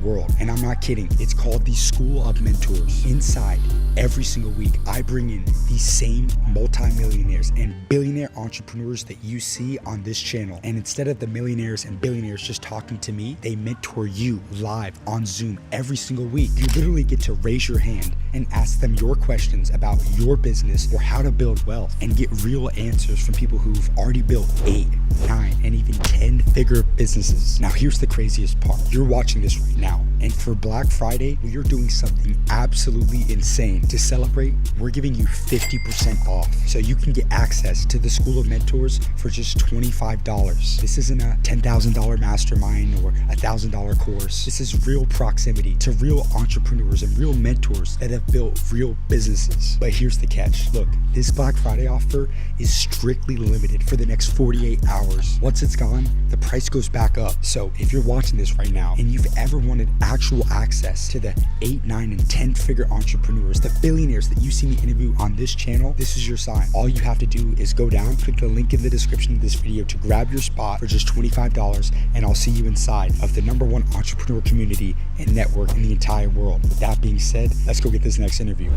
world. And I'm not kidding. It's called the School of Mentors. Inside, every single week, I bring in these same multimillionaires and billionaire entrepreneurs that you see on this channel. And instead of the millionaires and billionaires just talking to me, they mentor you live on Zoom every single week. You literally get to raise your hand and ask them your questions about your business or how to build wealth and get real answers from people who've already built 8, 9, and even 10-figure businesses. Now, here's the craziest part. You're watching this right now, and for Black Friday, we are doing something absolutely insane. To celebrate, we're giving you 50% off, so you can get access to the School of Mentors for just $25. This isn't a $10,000 mastermind or a $1,000 course. This is real proximity to real entrepreneurs and real mentors that have built real businesses. But here's the catch. Look, this Black Friday offer is strictly limited for the next 48 hours. Once it's gone, the price goes back up. So if you're watching this right now and you've ever wanted actual access to the 8, 9, and 10-figure entrepreneurs, the billionaires that you see me interview on this channel, this is your sign. All you have to do is go down, click the link in the description of this video to grab your spot for just $25, and I'll see you inside of the #1 entrepreneur community and network in the entire world. With that being said, let's go get this next interview.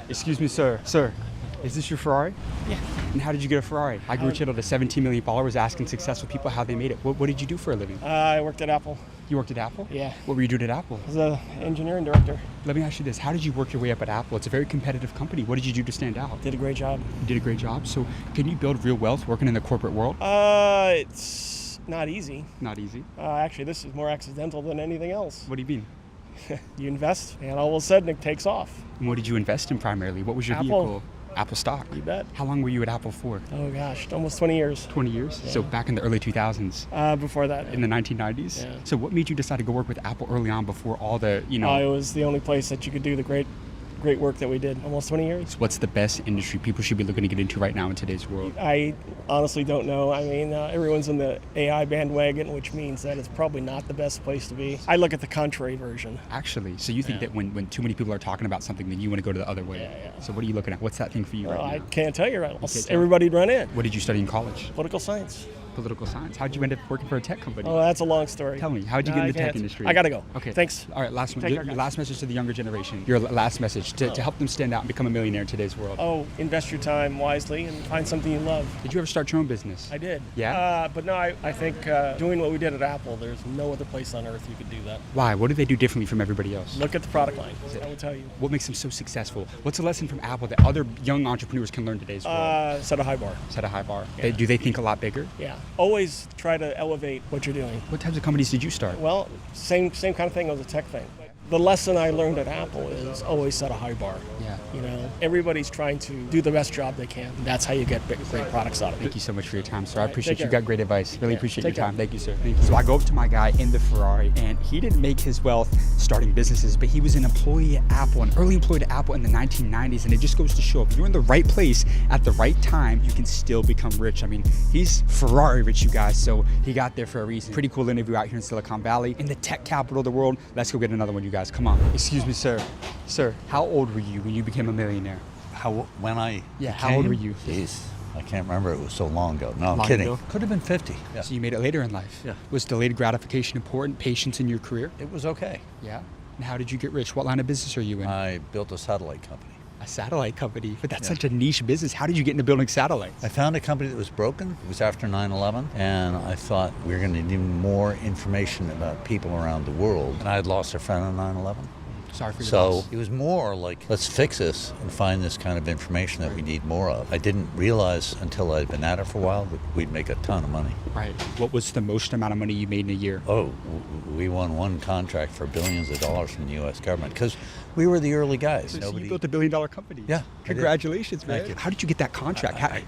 Excuse me, sir. Sir, is this your Ferrari? Yeah. And how did you get a Ferrari? I grew a channel to 17 million followers asking successful people how they made it. What did you do for a living? I worked at Apple. You worked at Apple? Yeah. What were you doing at Apple? I was an engineering director. Let me ask you this. How did you work your way up at Apple? It's a very competitive company. What did you do to stand out? Did a great job. You did a great job. So can you build real wealth working in the corporate world? It's not easy. Not easy. Actually, this is more accidental than anything else. What do you mean? You invest, and all of a sudden it takes off. And what did you invest in primarily? What was your Apple. vehicle? Apple stock. You bet. How long were you at Apple for? Oh gosh, almost 20 years. 20 years? Yeah. So back in the early 2000s? Before that. In the 1990s? Yeah. So what made you decide to go work with Apple early on before all the, It was the only place that you could do the great work that we did. Almost 20 years. What's the best industry people should be looking to get into right now in today's world? I honestly don't know. I mean, everyone's in the AI bandwagon, which means that it's probably not the best place to be. I look at the contrary version. Actually, so you think that when too many people are talking about something, then you want to go to the other way. Yeah. So what are you looking at? What's that thing for you Well, right now? I can't tell you right. tell? Everybody'd run in. What did you study in college? Political science. Political science. How'd you end up working for a tech company? Oh, that's a long story. Tell me, how'd you get in the tech industry? I gotta go. Okay. Thanks. All right, last one. Take Your care, guys. last message to the younger generation. Your last message to help them stand out and become a millionaire in today's world. Oh, invest your time wisely and find something you love. Did you ever start your own business? I did. Yeah? But no, I think doing what we did at Apple, there's no other place on earth you could do that. Why? What do they do differently from everybody else? Look at the product line. I will tell you. What makes them so successful? What's a lesson from Apple that other young entrepreneurs can learn in today's world? Set a high bar. Set a high bar. Yeah. Do they think a lot bigger? Yeah. Always try to elevate what you're doing. What types of companies did you start? Well, same kind of thing as a tech thing. The lesson I learned at Apple is always set a high bar. Yeah. Everybody's trying to do the best job they can. That's how you get great products out of it. Thank you so much for your time, sir. I appreciate take you. care. Got great advice. Really appreciate your Take care. time. Thank you, sir. Thank you. So I go up to my guy in the Ferrari, and he didn't make his wealth starting businesses, but he was an employee at Apple, an early employee at Apple in the 1990s. And it just goes to show, if you're in the right place at the right time, you can still become rich. I mean, he's Ferrari rich, you guys. So he got there for a reason. Pretty cool interview out here in Silicon Valley, in the tech capital of the world. Let's go get another one, you guys. Come on. Excuse me, sir. Sir, how old were you when you became a millionaire? How old were you? Jeez, I can't remember. It was so long ago. No, I'm Long kidding. ago? Could have been 50. Yeah. So you made it later in life? Yeah. Was delayed gratification important? Patience in your career? It was okay. Yeah. And how did you get rich? What line of business are you in? I built a satellite company. A satellite company? But that's Yeah. such a niche business. How did you get into building satellites? I found a company that was broken. It was after 9/11, and I thought we were going to need more information about people around the world. And I had lost a friend on 9/11. Sorry for your So loss. it was more like, let's fix this and find this kind of information that we need more of. I didn't realize until I'd been at it for a while that we'd make a ton of money. Right. What was the most amount of money you made in a year? Oh, we won one contract for billions of dollars from the U.S. government because we were the early guys. So you built $1 billion company. Yeah, I did. Congratulations, man. Thank you. How did you get that contract? I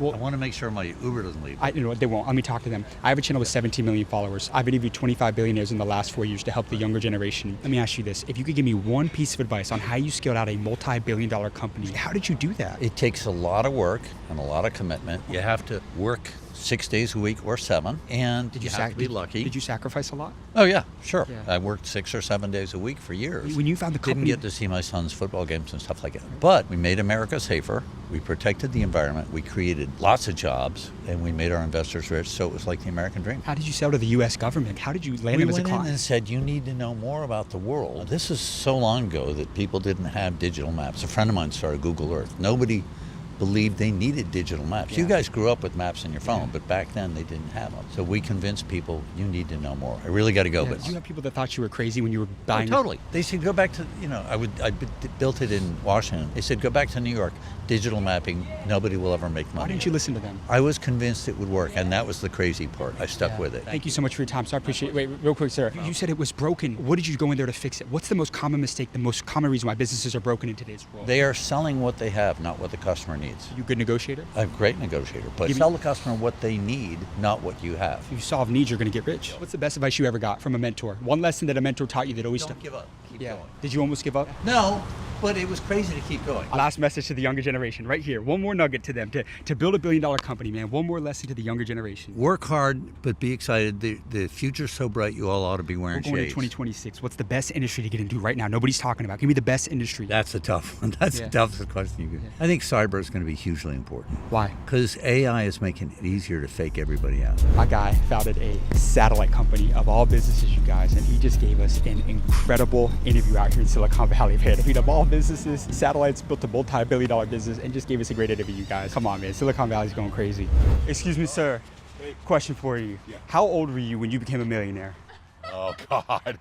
want to make sure my Uber doesn't leave. You know what, they won't. Let me talk to them. I have a channel with 17 million followers. I've interviewed 25 billionaires in the last 4 years to help the younger generation. Let me ask you this. If you could give me one piece of advice on how you scaled out a multi-billion-dollar company, how did you do that? It takes a lot of work and a lot of commitment. You have to work 6 days a week or 7, and you have to be lucky. Did you sacrifice a lot? Oh yeah, sure. Yeah. I worked 6 or 7 days a week for years. When you found the company, Didn't get to see my son's football games and stuff like that. But we made America safer. We protected the environment. We created lots of jobs, and we made our investors rich. So it was like the American dream. how did you sell to the U.S. government? How did you land We them as a went in client? and said, you need to know more about the world. This is so long ago that people didn't have digital maps. A friend of mine started Google Earth. Nobody believed they needed digital maps. Yeah. You guys grew up with maps in your phone, Yeah. but back then they didn't have them. So we convinced people, you need to know more. I really got to go. Yeah, But did you have people that thought you were crazy when you were Oh, buying? totally. They said, go back to, built it in Washington. They said, go back to New York. Digital mapping, nobody will ever make money. Why didn't you listen to them? I was convinced it would work, and that was the crazy part. I stuck with it. Thank you so much for your time. So I appreciate it. Wait, real quick, sir. You said it was broken. What did you go in there to fix it? What's the most common mistake, the most common reason why businesses are broken in today's world? They are selling what they have, not what the customer needs. You a good negotiator? I'm a great negotiator, but Give me- sell the customer what they need, not what you have. If you solve needs, you're going to get rich. What's the best advice you ever got from a mentor? One lesson that a mentor taught you that always Don't give up. Keep Yeah. going. Did you almost give up? No, but it was crazy to keep going. Last message to the younger generation, right here. One more nugget to them to build $1 billion company, man. One more lesson to the younger generation. Work hard, but be excited. The future's so bright, you all ought to be We're wearing going to shades. 2026. What's the best industry to get into right now? Nobody's talking about. Give me the best industry. That's a tough one. That's Yeah. the toughest question you could. I think cyber is going to be hugely important Why? because AI is making it easier to fake everybody out. My guy founded a satellite company of all businesses, you guys, and he just gave us an incredible interview out here in Silicon Valley, man. I mean, of all businesses, satellites built a multi-billion-dollar business and just gave us a great interview, you guys. Come on, man. Silicon Valley's going crazy. Excuse me, sir. Question for you. How old were you when you became a millionaire? Oh, God.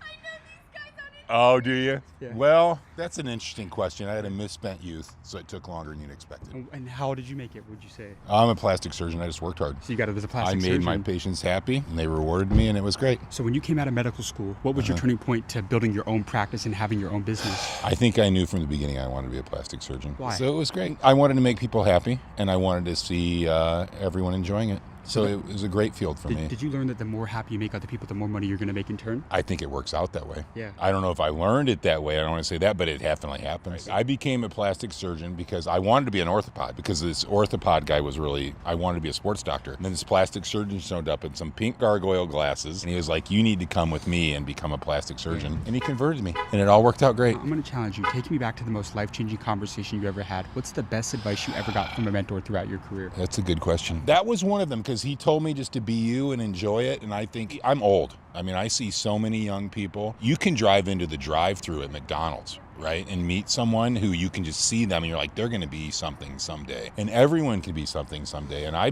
Oh, do you? Yeah. Well, that's an interesting question. I had a misspent youth, so it took longer than you'd expected. And how did you make it, would you say? I'm a plastic surgeon. I just worked hard. So you got it as a I plastic made surgeon. my patients happy, and they rewarded me, and it was great. So when you came out of medical school, what was your turning point to building your own practice and having your own business? I think I knew from the beginning I wanted to be a plastic surgeon. Why? So it was great. I wanted to make people happy, and I wanted to see everyone enjoying it. So it was a great field for me. Did you learn that the more happy you make other people, the more money you're going to make in turn? I think it works out that way. Yeah. I don't know if I learned it that way. I don't want to say that, but it definitely happens. I became a plastic surgeon because I wanted to be an orthopod, because this orthopod guy was really, I wanted to be a sports doctor. And then this plastic surgeon showed up in some pink gargoyle glasses, and he was like, you need to come with me and become a plastic surgeon. And he converted me, and it all worked out great. I'm going to challenge you. Take me back to the most life-changing conversation you ever had. What's the best advice you ever got from a mentor throughout your career? That's a good question. That was one of them, because he told me just to be you and enjoy it. And I think I'm old. I mean, I see so many young people. You can drive into the drive-thru at McDonald's, right, and meet someone who you can just see them and you're like, they're going to be something someday. And everyone can be something someday. And I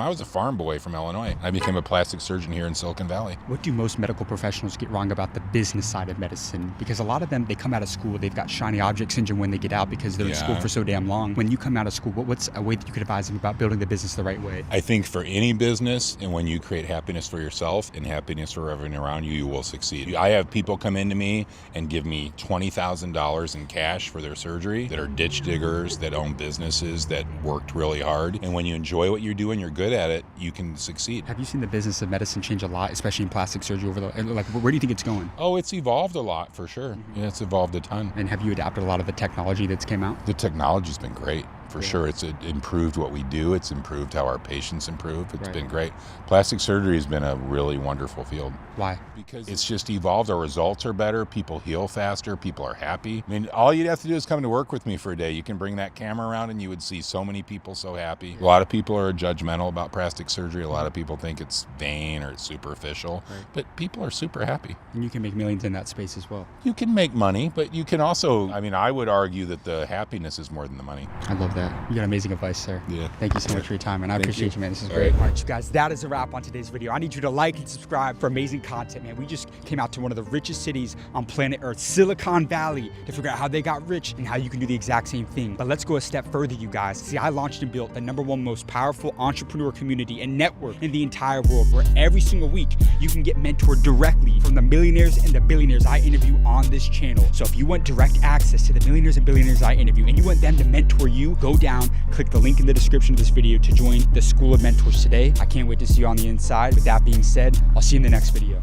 was a farm boy from Illinois. I became a plastic surgeon here in Silicon Valley. What do most medical professionals get wrong about the business side of medicine? Because a lot of them, they come out of school, they've got shiny object syndrome when they get out because they're in school Yeah. for so damn long. When you come out of school, what's a way that you could advise them about building the business the right way? I think for any business, and when you create happiness for yourself and happiness for everyone around you, you will succeed. I have people come into me and give me $20,000 in cash for their surgery that are ditch diggers, that own businesses, that worked really hard. And when you enjoy what you're doing, you're good at it, you can succeed. Have you seen the business of medicine change a lot, especially in plastic surgery where do you think it's going? Oh, it's evolved a lot for sure. Yeah, it's evolved a ton. And have you adapted a lot of the technology that's came out? The technology's been great. For sure. It's improved what we do. It's improved how our patients improve. It's Right. been great. Plastic surgery has been a really wonderful field. Why? Because it's just evolved. Our results are better. People heal faster. People are happy. I mean, all you'd have to do is come to work with me for a day. You can bring that camera around and you would see so many people so happy. A lot of people are judgmental about plastic surgery. A lot of people think it's vain or it's superficial. Right. But people are super happy. And you can make millions in that space as well. You can make money, but you can also, I would argue that the happiness is more than the money. I love that. You got amazing advice, sir. Yeah. Thank you so much for your time, and I Thank appreciate you. you, man. This is All great. right. All right, you guys, that is a wrap on today's video. I need you to like and subscribe for amazing content, man. We just came out to one of the richest cities on planet Earth, Silicon Valley, to figure out how they got rich and how you can do the exact same thing. But let's go a step further, you guys. See, I launched and built the #1 most powerful entrepreneur community and network in the entire world, where every single week you can get mentored directly from the millionaires and the billionaires I interview on this channel. So if you want direct access to the millionaires and billionaires I interview and you want them to mentor you, go down, click the link in the description of this video to join the School of Mentors today. I can't wait to see you on the inside. With that being said, I'll see you in the next video.